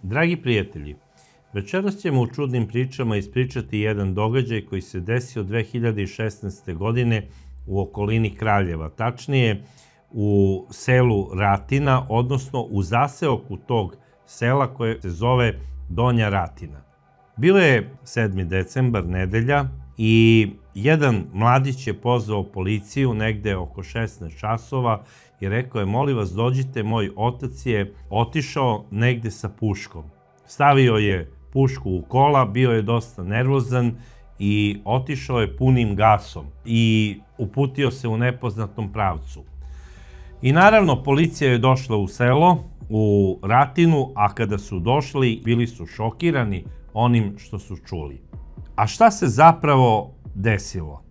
Dragi prijatelji, večeras ćemo u čudnim pričama ispričati jedan događaj koji se desio 2016. godine u okolini Kraljeva, tačnije u selu Ratina, odnosno u zaseoku tog sela koje se zove Donja Ratina. Bilo je 7. decembar, nedelja, i jedan mladić je pozvao policiju negde oko 16 časova i rekao je: molim vas, dođite, moj otac je otišao negde sa puškom. Stavio je pušku u kola, bio je dosta nervozan i otišao je punim gasom i uputio se u nepoznatom pravcu. I naravno, policija je došla u selo, u Ratinu, a kada su došli, bili su šokirani onim što su čuli. A šta se zapravo desilo?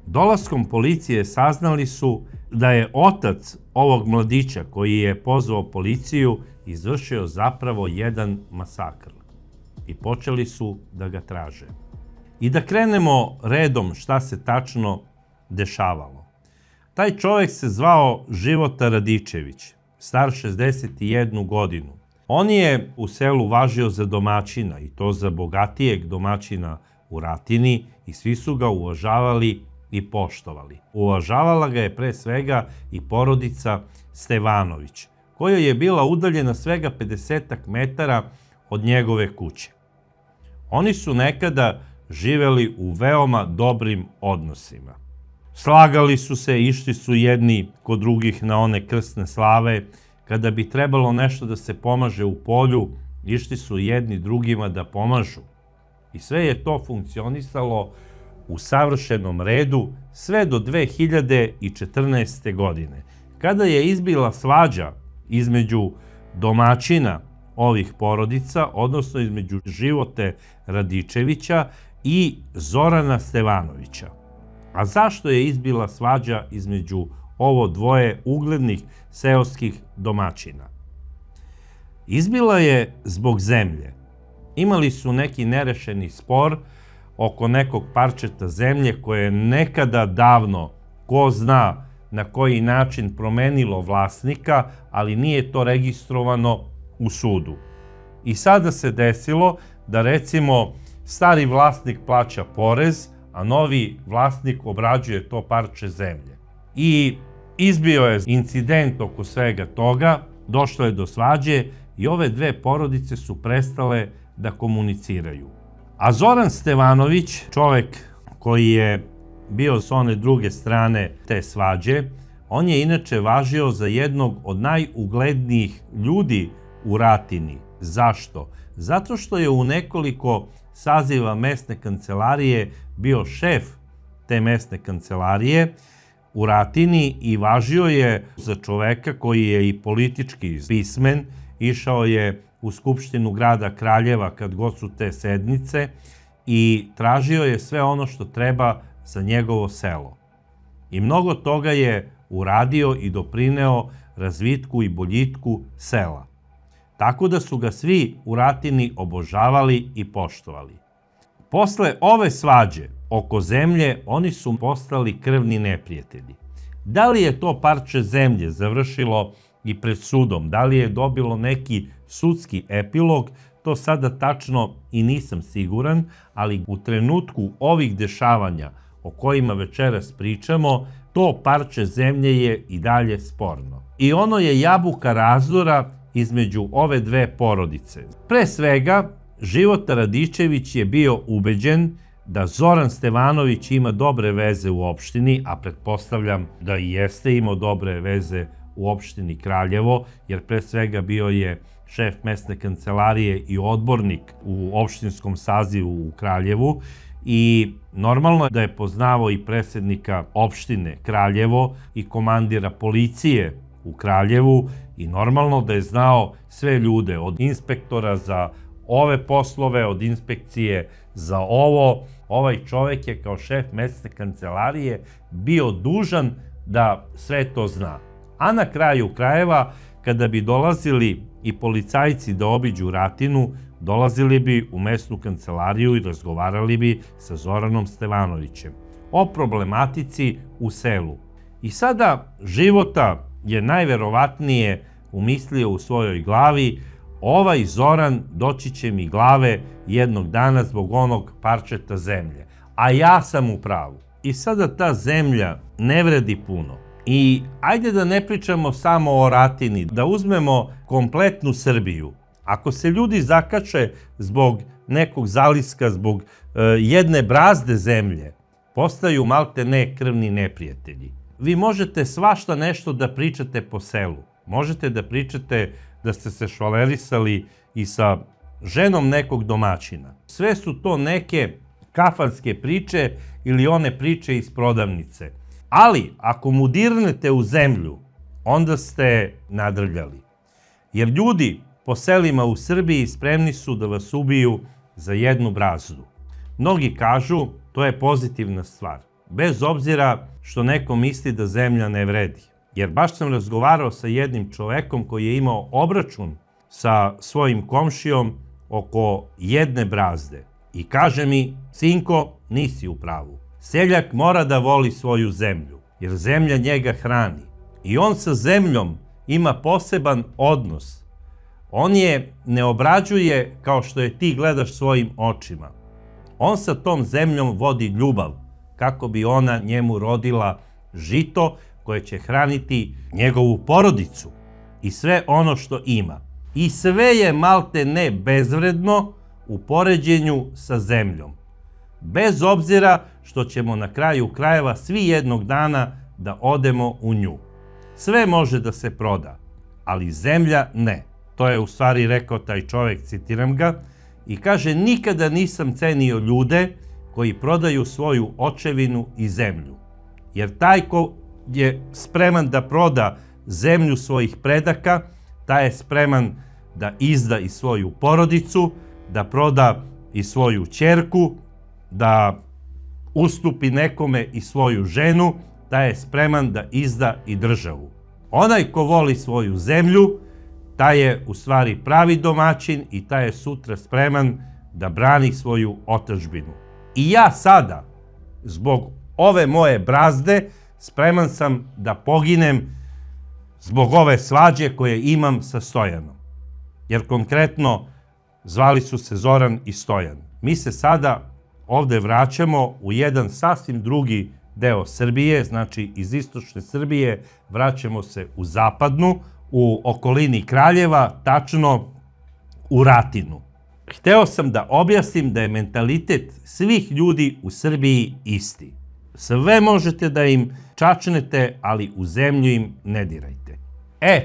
Dolaskom policije saznali su da je otac ovog mladića koji je pozvao policiju izvršio zapravo jedan masakr. I počeli su da ga traže. I da krenemo redom šta se tačno dešavalo. Taj čovjek se zvao Života Radičević, star 61 godinu. On je u selu važio za domaćina, i to za bogatijeg domaćina u Ratini, i svi su ga uvažavali i poštovali. Uvažavala ga je pre svega i porodica Stevanović, koja je bila udaljena svega 50 metara od njegove kuće. Oni su nekada živeli u veoma dobrim odnosima. Slagali su se, išli su jedni kod drugih na one krsne slave. Kada bi trebalo nešto da se pomaže u polju, išli su jedni drugima da pomažu. I sve je to funkcionisalo u savršenom redu sve do 2014. godine, kada je izbila svađa između domaćina ovih porodica, odnosno između Živote Radičevića i Zorana Stevanovića. A zašto je izbila svađa između ovo dvoje uglednih seoskih domaćina? Izbila je zbog zemlje. Imali su neki nerešeni spor oko nekog parčeta zemlje koje je nekada davno, ko zna na koji način, promenilo vlasnika, ali nije to registrovano u sudu. I sada se desilo da, recimo, stari vlasnik plaća porez, a novi vlasnik obrađuje to parče zemlje. I izbio je incident oko svega toga, došlo je do svađe i ove dve porodice su prestale da komuniciraju. A Zoran Stevanović, čovek koji je bio s one druge strane te svađe, on je inače važio za jednog od najuglednijih ljudi u Ratini. Zašto? Zato što je u nekoliko saziva mesne kancelarije bio šef te mesne kancelarije u Ratini i važio je za čoveka koji je i politički pismen. Išao je u Skupštinu grada Kraljeva kad god su te sednice i tražio je sve ono što treba za njegovo selo. I mnogo toga je uradio i doprineo razvitku i boljitku sela. Tako da su ga svi u Ratini obožavali i poštovali. Posle ove svađe oko zemlje, oni su postali krvni neprijatelji. Da li je to parče zemlje završilo i pred sudom, da li je dobilo neki sudski epilog, to sada tačno i nisam siguran, ali u trenutku ovih dešavanja o kojima večeras pričamo, to parče zemlje je i dalje sporno. I ono je jabuka razdora između ove dve porodice. Pre svega, Života Radičević je bio ubeđen da Zoran Stevanović ima dobre veze u opštini, a pretpostavljam da i jeste imao dobre veze u opštini Kraljevo, jer pre svega bio je šef mesne kancelarije i odbornik u opštinskom sazivu u Kraljevu, i normalno je da je poznavao i predsednika opštine Kraljevo i komandira policije u Kraljevu, i normalno da je znao sve ljude, od inspektora za ove poslove, od inspekcije za ovo. Ovaj čovek je kao šef mesne kancelarije bio dužan da sve to zna. A na kraju krajeva, kada bi dolazili i policajci da obiđu Ratinu, dolazili bi u mesnu kancelariju i razgovarali bi sa Zoranom Stevanovićem o problematici u selu. I sada Života je najverovatnije umislio u svojoj glavi: ovaj Zoran doći će mi glave jednog dana zbog onog parčeta zemlje. A ja sam u pravu. I sada ta zemlja ne vredi puno. I ajde da ne pričamo samo o Ratini, da uzmemo kompletnu Srbiju. Ako se ljudi zakače zbog nekog zaliska, zbog jedne brazde zemlje, postaju malte ne krvni neprijatelji. Vi možete svašta nešto da pričate po selu. Možete da pričate da ste se švalerisali i sa ženom nekog domaćina. Sve su to neke kafanske priče ili one priče iz prodavnice. Ali, ako mu dirnete u zemlju, onda ste nadrljali. Jer ljudi po selima u Srbiji spremni su da vas ubiju za jednu brazdu. Mnogi kažu, to je pozitivna stvar, bez obzira što neko misli da zemlja ne vredi. Jer baš sam razgovarao sa jednim čovekom koji je imao obračun sa svojim komšijom oko jedne brazde. I kaže mi, sinko, nisi u pravu. Seljak mora da voli svoju zemlju, jer zemlja njega hrani. I on sa zemljom ima poseban odnos. On je ne obrađuje kao što je ti gledaš svojim očima. On sa tom zemljom vodi ljubav, kako bi ona njemu rodila žito koje će hraniti njegovu porodicu i sve ono što ima. I sve je malte ne bezvredno u poređenju sa zemljom. Bez obzira što ćemo na kraju krajeva svi jednog dana da odemo u nju. Sve može da se proda, ali zemlja ne. To je u stvari rekao taj čovjek, citiram ga, i kaže, nikada nisam cenio ljude koji prodaju svoju očevinu i zemlju. Jer taj ko je spreman da proda zemlju svojih predaka, taj je spreman da izda i svoju porodicu, da proda i svoju ćerku, da ustupi nekome i svoju ženu, taj je spreman da izda i državu. Onaj ko voli svoju zemlju, taj je u stvari pravi domaćin i taj je sutra spreman da brani svoju otadžbinu. I ja sada, zbog ove moje brazde, spreman sam da poginem zbog ove svađe koje imam sa Stojanom. Jer konkretno zvali su se Zoran i Stojan. Mi se sada ovde vraćamo u jedan sasvim drugi deo Srbije, znači iz istočne Srbije vraćamo se u zapadnu, u okolini Kraljeva, tačno u Ratinu. Hteo sam da objasnim da je mentalitet svih ljudi u Srbiji isti. Sve možete da im čačnete, ali u zemlju im ne dirajte.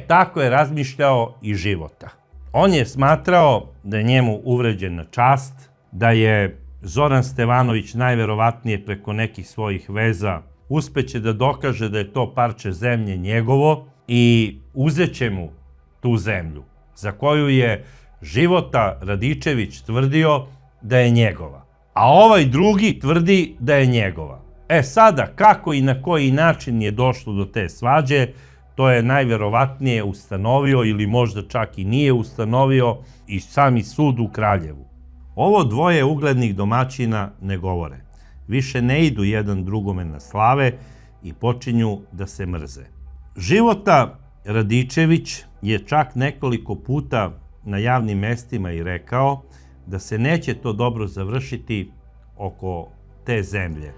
Tako je razmišljao i Života. On je smatrao da je njemu uvređena čast, da je Zoran Stevanović najverovatnije preko nekih svojih veza uspeće da dokaže da je to parče zemlje njegovo i uzeće mu tu zemlju, za koju je Života Radičević tvrdio da je njegova. A ovaj drugi tvrdi da je njegova. Sada, kako i na koji način je došlo do te svađe, to je najverovatnije ustanovio ili možda čak i nije ustanovio i sami sud u Kraljevu. Ovo dvoje uglednih domaćina ne govore. Više ne idu jedan drugome na slave i počinju da se mrze. Života Radičević je čak nekoliko puta na javnim mestima i rekao da se neće to dobro završiti oko te zemlje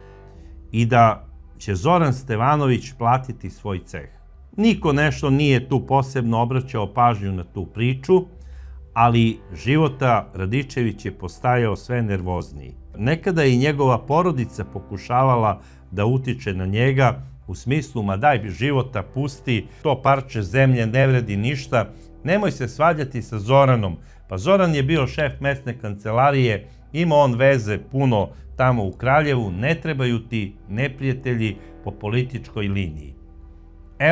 i da će Zoran Stevanović platiti svoj ceh. Niko nešto nije tu posebno obraćao pažnju na tu priču, ali Života Radičević je postajao sve nervozniji. Nekada je i njegova porodica pokušavala da utiče na njega u smislu, ma daj Života, pusti, to parče zemlje ne vredi ništa, nemoj se svađati sa Zoranom. Pa Zoran je bio šef mesne kancelarije, ima on veze puno tamo u Kraljevu, ne trebaju ti neprijatelji po političkoj liniji.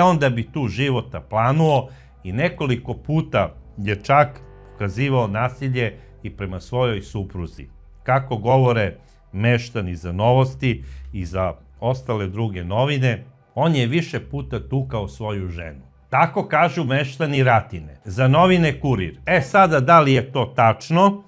Onda bi tu Života planuo i nekoliko puta je čak pokazivao nasilje i prema svojoj supruzi. Kako govore meštani za Novosti i za ostale druge novine, on je više puta tukao svoju ženu. Tako kažu meštani Ratine. Za novine Kurir. Sada, da li je to tačno?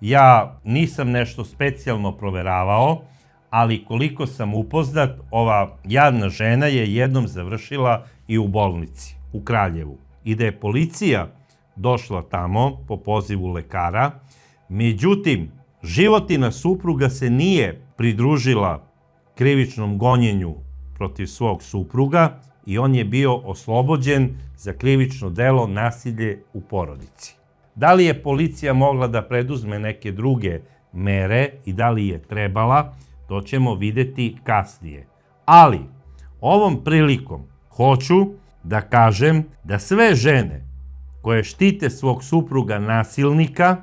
Ja nisam nešto specijalno proveravao, ali koliko sam upoznat, ova jadna žena je jednom završila i u bolnici u Kraljevu. I da je policija došla tamo po pozivu lekara. Međutim, Životina supruga se nije pridružila krivičnom gonjenju protiv svog supruga i on je bio oslobođen za krivično delo nasilje u porodici. Da li je policija mogla da preduzme neke druge mere i da li je trebala, to ćemo videti kasnije. Ali, ovom prilikom hoću da kažem da sve žene koje štite svog supruga nasilnika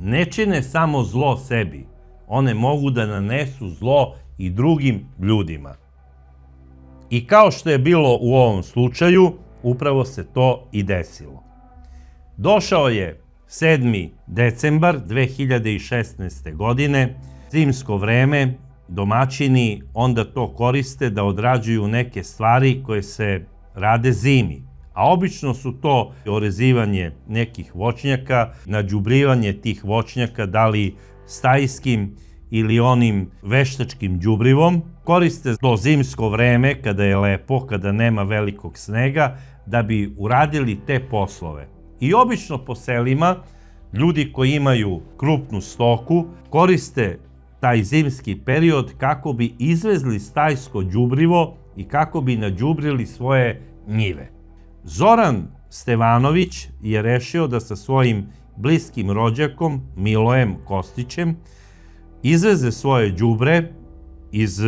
ne čine samo zlo sebi, one mogu da nanesu zlo i drugim ljudima. I kao što je bilo u ovom slučaju, upravo se to i desilo. Došao je 7. decembar 2016. godine, zimsko vreme, domaćini onda to koriste da odrađuju neke stvari koje se rade zimi. A obično su to orezivanje nekih voćnjaka, nađubrivanje tih voćnjaka, da li stajskim ili onim veštačkim đubrivom. Koriste to zimsko vreme kada je lepo, kada nema velikog snega, da bi uradili te poslove. I obično po selima ljudi koji imaju krupnu stoku koriste taj zimski period kako bi izvezli stajsko đubrivo i kako bi nađubrili svoje njive. Zoran Stevanović je rešio da sa svojim bliskim rođakom Milojem Kostićem izveze svoje đubre iz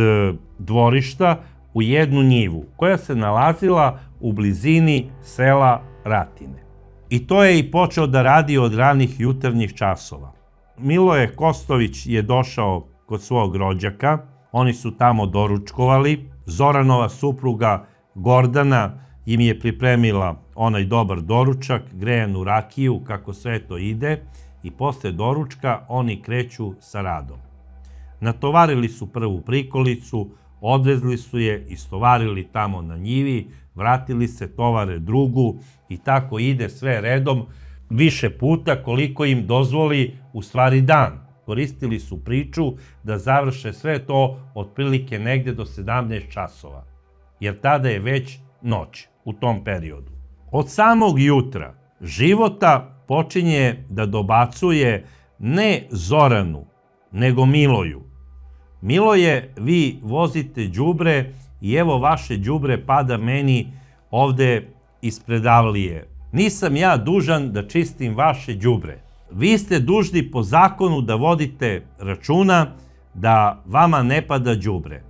dvorišta u jednu njivu koja se nalazila u blizini sela Ratine. I to je i počeo da radi od ranih jutarnjih časova. Miloje Kostović je došao kod svog rođaka, oni su tamo doručkovali, Zoranova supruga Gordana im je pripremila onaj dobar doručak, grejanu rakiju, kako sve to ide, i posle doručka oni kreću sa radom. Natovarili su prvu prikolicu, odvezli su je, istovarili tamo na njivi, vratili se, tovare drugu i tako ide sve redom više puta koliko im dozvoli u stvari dan. Koristili su priču da završe sve to otprilike negde do 17 časova, jer tada je već noć u tom periodu. Od samog jutra Života počinje da dobacuje ne Zoranu, nego Miloju. Miloje, vi vozite đubre i evo vaše đubre pada meni ovde ispred avlije. Nisam ja dužan da čistim vaše đubre. Vi ste dužni po zakonu da vodite računa da vama ne pada đubre.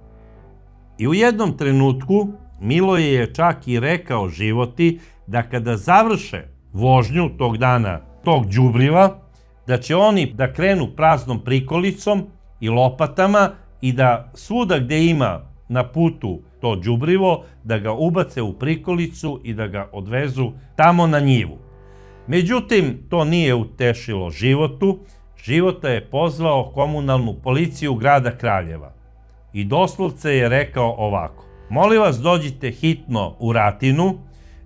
I u jednom trenutku Miloje je čak i rekao Životi da kada završe vožnju tog dana tog đubriva, da će oni da krenu praznom prikolicom i lopatama i da svuda gde ima na putu to đubrivo, da ga ubace u prikolicu i da ga odvezu tamo na njivu. Međutim, to nije utešilo Životu. Života je pozvao komunalnu policiju grada Kraljeva i doslovce je rekao ovako: molim vas, dođite hitno u Ratinu,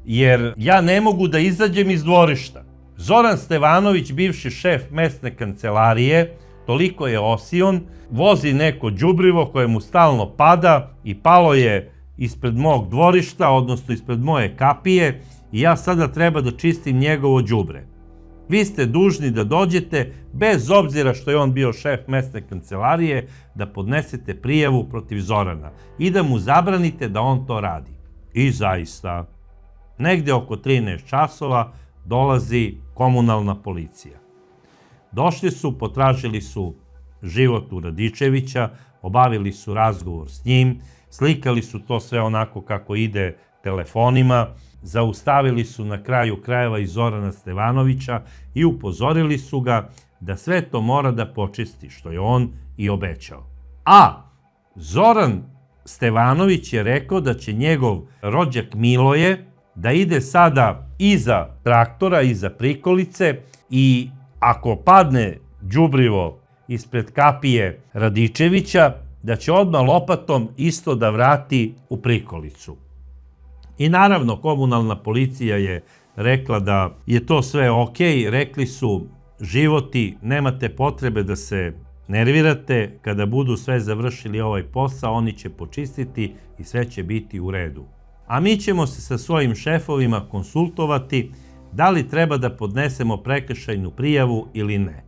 jer ja ne mogu da izađem iz dvorišta. Zoran Stevanović, bivši šef mesne kancelarije, toliko je osion, vozi neko đubrivo koje mu stalno pada i palo je ispred mog dvorišta, odnosno ispred moje kapije, i ja sada treba da čistim njegovo đubre. Vi ste dužni da dođete, bez obzira što je on bio šef mesne kancelarije, da podnesete prijavu protiv Zorana i da mu zabranite da on to radi. I zaista, negde oko 13 časova dolazi komunalna policija. Došli su, potražili su Životu Radičevića, obavili su razgovor s njim, slikali su to sve onako kako ide telefonima, zaustavili su na kraju krajeva i Zorana Stevanovića i upozorili su ga da sve to mora da počisti, što je on i obećao. A Zoran Stevanović je rekao da će njegov rođak Miloje da ide sada iza traktora, iza prikolice, i ako padne đubrivo ispred kapije Radičevića, da će odmah lopatom isto da vrati u prikolicu. I naravno, komunalna policija je rekla da je to sve okej. Rekli su: Životi, nemate potrebe da se nervirate, kada budu sve završili ovaj posao, oni će počistiti i sve će biti u redu. A mi ćemo se sa svojim šefovima konsultovati da li treba da podnesemo prekršajnu prijavu ili ne.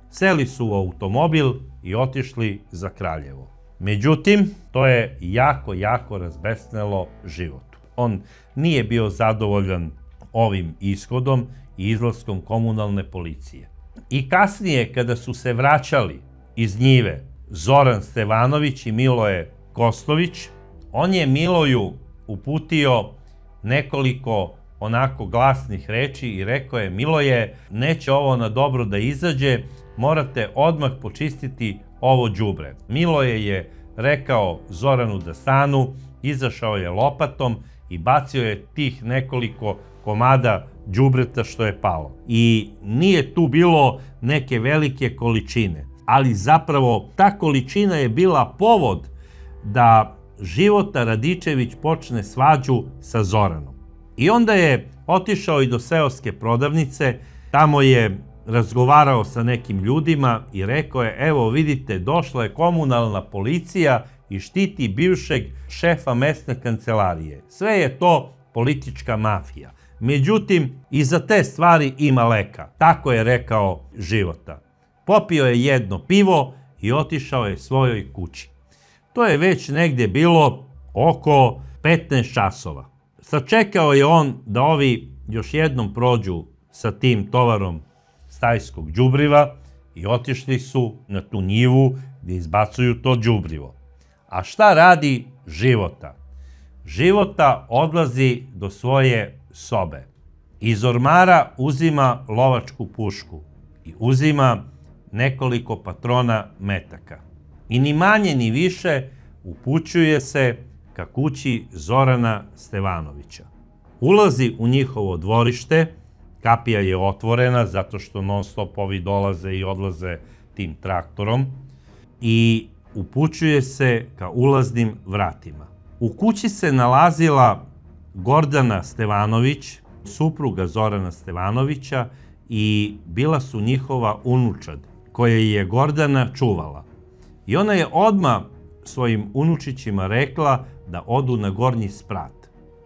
Seli su u automobil i otišli za Kraljevo. Međutim, to je jako razbesnelo Životu. On nije bio zadovoljan ovim ishodom i izlaskom komunalne policije. I kasnije, kada su se vraćali iz njive Zoran Stevanović i Miloje Kostović, on je Miloju uputio nekoliko onako glasnih reči i rekao je: Miloje, neće ovo na dobro da izađe, morate odmah počistiti ovo đubre. Miloje je rekao Zoranu da stanu, izašao je lopatom i bacio je tih nekoliko komada đubreta što je palo. I nije tu bilo neke velike količine, ali zapravo ta količina je bila povod da Života Radičević počne svađu sa Zoranom. I onda je otišao i do seoske prodavnice, tamo je razgovarao sa nekim ljudima i rekao je: evo vidite, došla je komunalna policija i štiti bivšeg šefa mesne kancelarije. Sve je to politička mafija. Međutim, i za te stvari ima leka. Tako je rekao Života. Popio je jedno pivo i otišao je svojoj kući. To je već negdje bilo oko 15 časova. Sačekao je on da ovi još jednom prođu sa tim tovarom stajskog đubriva i otišli su na tu njivu gdje izbacuju to đubrivo. A šta radi Života? Života odlazi do svoje sobe. Iz ormara uzima lovačku pušku i uzima nekoliko patrona metaka. I ni manje ni više upućuje se ka kući Zorana Stevanovića. Ulazi u njihovo dvorište, kapija je otvorena zato što non stop ovi dolaze i odlaze tim traktorom, i upućuje se ka ulaznim vratima. U kući se nalazila Gordana Stevanović, supruga Zorana Stevanovića, i bila su njihova unučad, koje je Gordana čuvala. I ona je odmah svojim unučićima rekla da odu na gornji sprat.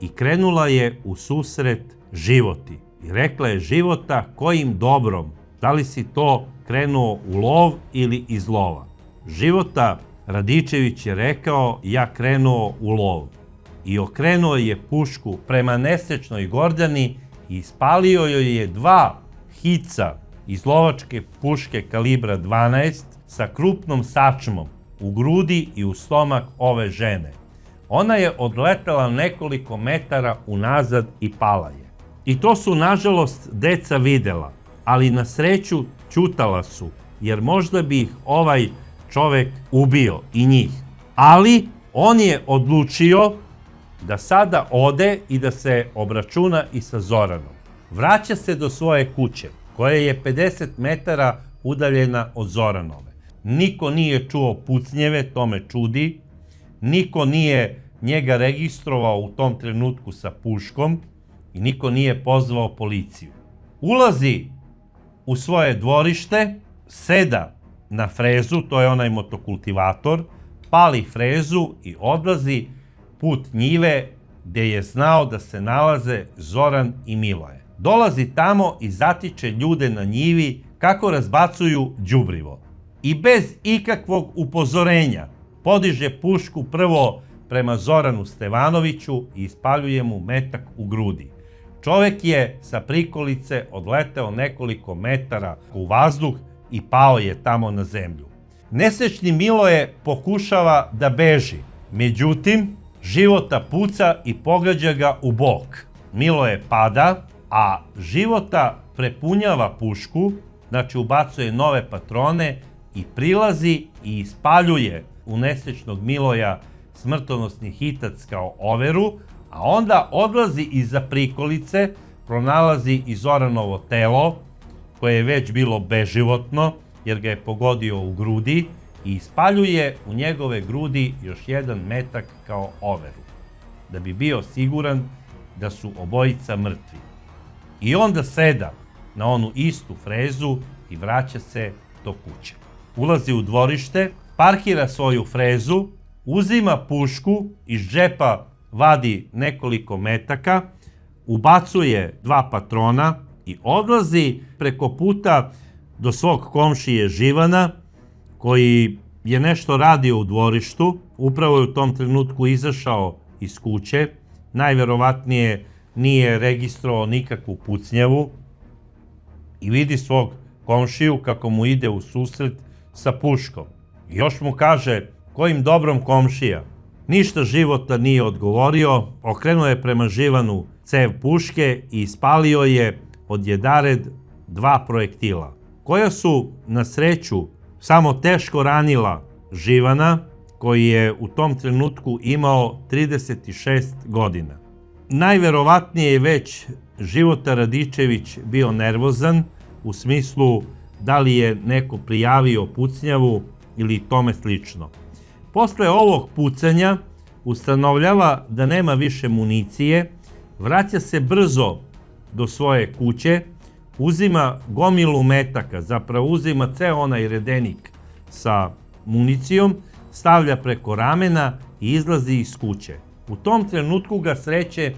I krenula je u susret Životi. I rekla je: Života, kojim dobrom? Da li si to krenuo u lov ili iz lova? Života Radičević je rekao: ja krenuo u lov. I okrenuo je pušku prema nesrećnoj Gordani i ispalio joj je 2 hica iz lovačke puške kalibra 12 sa krupnom sačmom u grudi i u stomak ove žene. Ona je odletela nekoliko metara unazad i pala je. I to su, nažalost, deca videla, ali na sreću ćutala su, jer možda bi ih ovaj čovek ubio i njih. Ali on je odlučio da sada ode i da se obračuna i sa Zoranom. Vraća se do svoje kuće, koja je 50 metara udaljena od Zoranove. Niko nije čuo pucnjeve, to me čudi. Niko nije njega registrovao u tom trenutku sa puškom i niko nije pozvao policiju. Ulazi u svoje dvorište, seda na frezu, to je onaj motokultivator, pali frezu i odlazi put njive gde je znao da se nalaze Zoran i Miloje. Dolazi tamo i zatiče ljude na njivi kako razbacuju đubrivo. I bez ikakvog upozorenja podiže pušku prvo prema Zoranu Stevanoviću i ispaljuje mu metak u grudi. Čovek je sa prikolice odleteo nekoliko metara u vazduh i pao je tamo na zemlju. Nesrećni Miloje pokušava da beži, međutim, Života puca i pogađa ga u bok. Miloje pada, a Života prepunjava pušku, znači ubacuje nove patrone i prilazi i ispaljuje u nesrećnog Miloja smrtonosni hitac kao overu, a onda odlazi iza prikolice, pronalazi i Zoranovo telo, koje je već bilo beživotno, jer ga je pogodio u grudi, i ispaljuje u njegove grudi još jedan metak kao overu, da bi bio siguran da su obojica mrtvi. I onda seda na onu istu frezu i vraća se do kuće. Ulazi u dvorište, parkira svoju frezu, uzima pušku, iz džepa vadi nekoliko metaka, ubacuje 2 patrona i odlazi preko puta do svog komšije Živana, koji je nešto radio u dvorištu. Upravo je u tom trenutku izašao iz kuće. Najverovatnije nije registrovao nikakvu pucnjavu i vidi svog komšiju kako mu ide u susret sa puškom. I još mu kaže: kojim dobrom, komšija? Ništa Života nije odgovorio, okrenuo je prema Živanu cev puške i ispalio je odjedared 2 projektila, koja su na sreću samo teško ranila Živana, koji je u tom trenutku imao 36 godina. Najverovatnije je već Života Radičević bio nervozan, u smislu da li je neko prijavio pucnjavu ili tome slično. Posle ovog pucanja ustanovljava da nema više municije, vraća se brzo do svoje kuće, uzima gomilu metaka, zapravo uzima ceo onaj redenik sa municijom, stavlja preko ramena i izlazi iz kuće. U tom trenutku ga sreće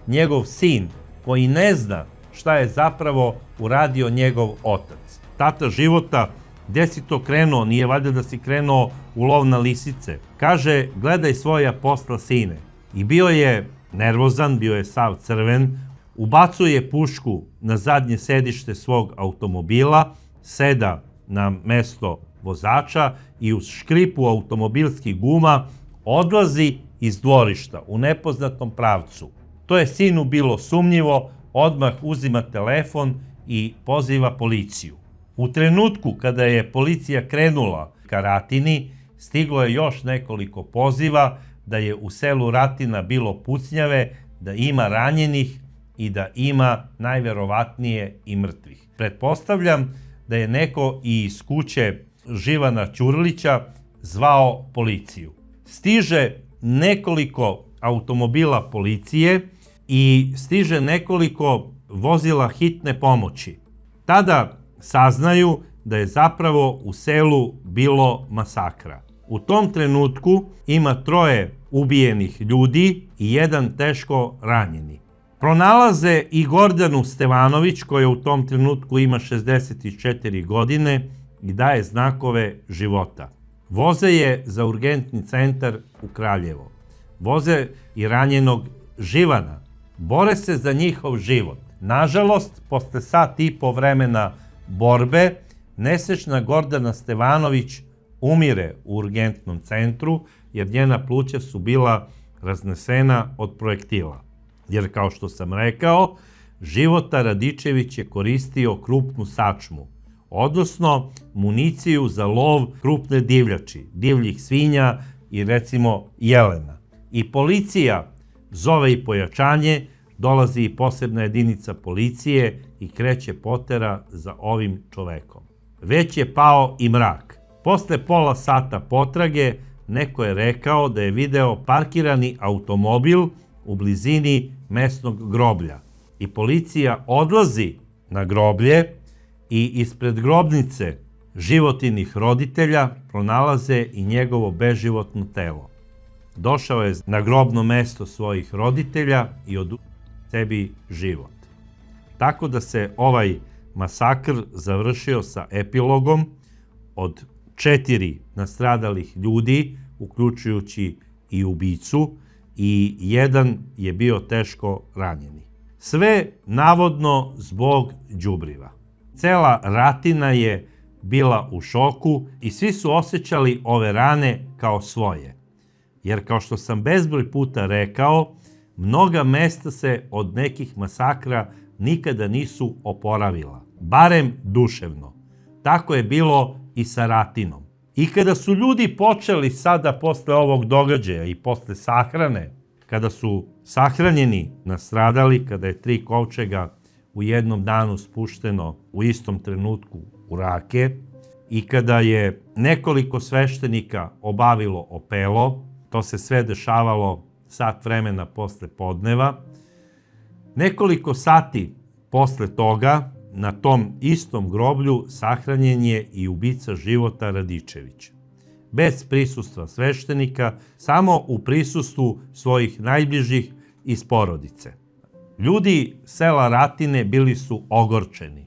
njegov sin, koji ne zna šta je zapravo uradio njegov otac. Tata Života: gde si to krenuo? Nije valjda da si krenuo u lov na lisice? Kaže: gledaj svoja posla, sine. I bio je nervozan, bio je sav crven, ubacuje pušku na zadnje sedište svog automobila, seda na mesto vozača i uz škripu automobilskih guma odlazi iz dvorišta u nepoznatom pravcu. To je sinu bilo sumnjivo, odmah uzima telefon i poziva policiju. U trenutku kada je policija krenula ka Ratini, stiglo je još nekoliko poziva da je u selu Ratina bilo pucnjave, da ima ranjenih i da ima najverovatnije i mrtvih. Pretpostavljam da je neko i iz kuće Živana Ćurlića zvao policiju. Stiže nekoliko automobila policije i stiže nekoliko vozila hitne pomoći. Tada saznaju da je zapravo u selu bilo masakra. U tom trenutku ima 3 ubijenih ljudi i 1 teško ranjeni. Pronalaze i Gordanu Stevanović, koja u tom trenutku ima 64 godine i daje znakove života. Voze je za urgentni centar u Kraljevo. Voze i ranjenog Živana. Bore se za njihov život. Nažalost, posle sat i po vremena borbe, nesrećna Gordana Stevanović umire u urgentnom centru, jer njena pluća su bila raznesena od projektila. Jer, kao što sam rekao, Života Radičević je koristio krupnu sačmu, odnosno municiju za lov krupne divljači, divljih svinja i recimo jelena. I policija zove i pojačanje, dolazi i posebna jedinica policije i kreće potera za ovim čovekom. Već je pao i mrak. Posle pola sata potrage neko je rekao da je video parkirani automobil u blizini mesnog groblja. I policija odlazi na groblje i ispred grobnice Životinih roditelja pronalaze i njegovo beživotno telo. Došao je na grobno mesto svojih roditelja i oduzeo sebi život. Tako da se ovaj masakr završio sa epilogom od 4 nastradalih ljudi, uključujući i ubicu, i 1 je bio teško ranjeni. Sve navodno zbog đubriva. Cela Ratina je bila u šoku i svi su osjećali ove rane kao svoje. Jer, kao što sam bezbroj puta rekao, mnoga mesta se od nekih masakra nikada nisu oporavila, barem duševno. Tako je bilo i sa Ratinom. I kada su ljudi počeli sada posle ovog događaja i posle sahrane, kada su sahranjeni nastradali, kada je 3 kovčega u jednom danu spušteno u istom trenutku u rake i kada je nekoliko sveštenika obavilo opelo, to se sve dešavalo sat vremena posle podneva, nekoliko sati posle toga na tom istom groblju sahranjen je i ubica Života Radičević. Bez prisustva sveštenika, samo u prisustvu svojih najbližih iz porodice. Ljudi sela Ratine bili su ogorčeni.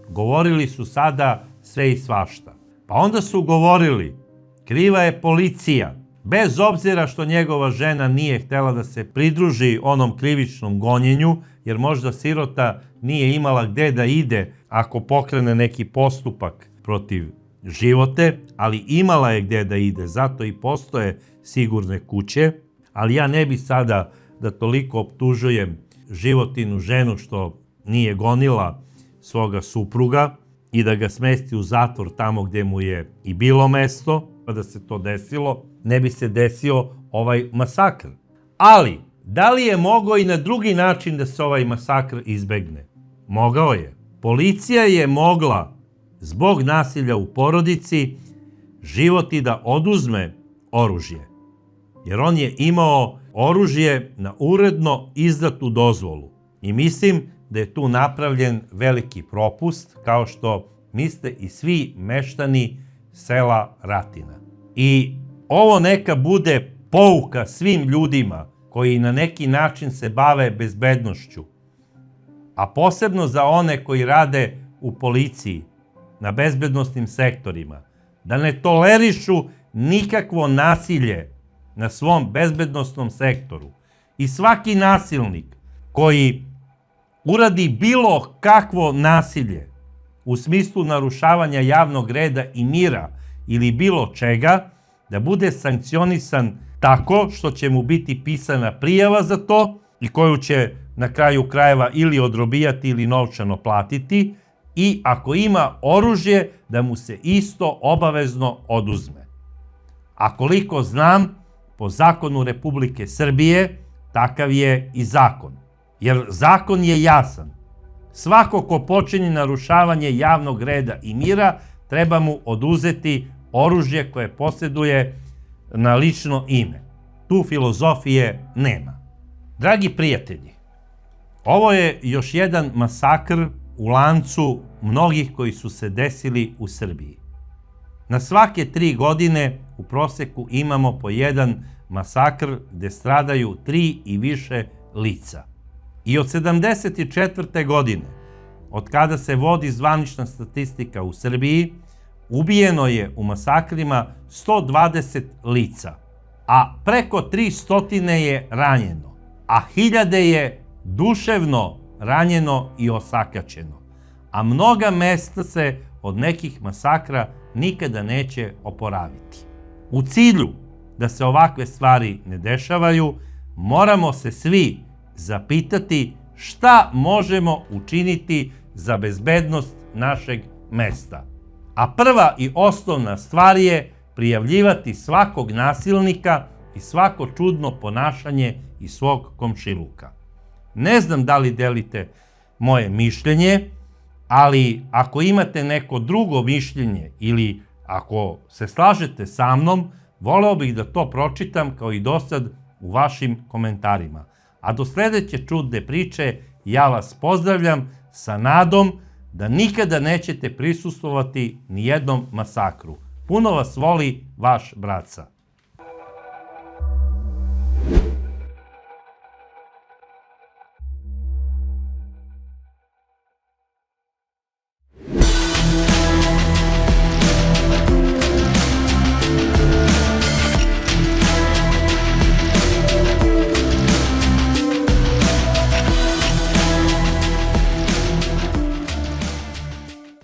Govorili su sada sve i svašta. Pa onda su govorili, kriva je policija, bez obzira što njegova žena nije htela da se pridruži onom krivičnom gonjenju, jer možda sirota nije imala gde da ide ako pokrene neki postupak protiv Živote, ali imala je gde da ide, zato i postoje sigurne kuće, ali ja ne bi sada da toliko optužujem Životinu ženu što nije gonila svoga supruga i da ga smesti u zatvor tamo gde mu je i bilo mesto, pa da se to desilo, ne bi se desio ovaj masakr. Ali, da li je mogao i na drugi način da se ovaj masakr izbegne? Mogao je. Policija je mogla, zbog nasilja u porodici, Životi da oduzme oružje. Jer on je imao oružje na uredno izdatu dozvolu. I mislim da je tu napravljen veliki propust, kao što misle i svi meštani sela Ratina. I ovo neka bude pouka svim ljudima koji na neki način se bave bezbednošću, a posebno za one koji rade u policiji, na bezbednosnim sektorima, da ne tolerišu nikakvo nasilje na svom bezbednosnom sektoru. I svaki nasilnik koji uradi bilo kakvo nasilje u smislu narušavanja javnog reda i mira ili bilo čega, da bude sankcionisan tako što će mu biti pisana prijava za to i koju će na kraju krajeva ili odrobijati ili novčano platiti, i ako ima oružje da mu se isto obavezno oduzme. A koliko znam, po zakonu Republike Srbije, takav je i zakon. Jer zakon je jasan. Svako ko počini narušavanje javnog reda i mira, treba mu oduzeti oružje koje posjeduje na lično ime. Tu filozofije nema. Dragi prijatelji, ovo je još jedan masakr u lancu mnogih koji su se desili u Srbiji. Na svake 3 godine u proseku imamo po jedan masakr gde stradaju 3 i više lica. I od 1974. godine, od kada se vodi zvanična statistika u Srbiji, ubijeno je u masakrima 120 lica, a preko 300 je ranjeno, a hiljade je duševno ranjeno i osakaćeno, a mnoga mesta se od nekih masakra nikada neće oporaviti. U cilju da se ovakve stvari ne dešavaju, moramo se svi zapitati šta možemo učiniti za bezbednost našeg mesta. A prva i osnovna stvar je prijavljivati svakog nasilnika i svako čudno ponašanje iz svog komšiluka. Ne znam da li delite moje mišljenje, ali ako imate neko drugo mišljenje ili ako se slažete sa mnom, voleo bih da to pročitam kao i dosad u vašim komentarima. A do sledeće čudne priče ja vas pozdravljam sa nadom da nikada nećete prisustvovati ni jednom masakru. Puno vas voli vaš Braca.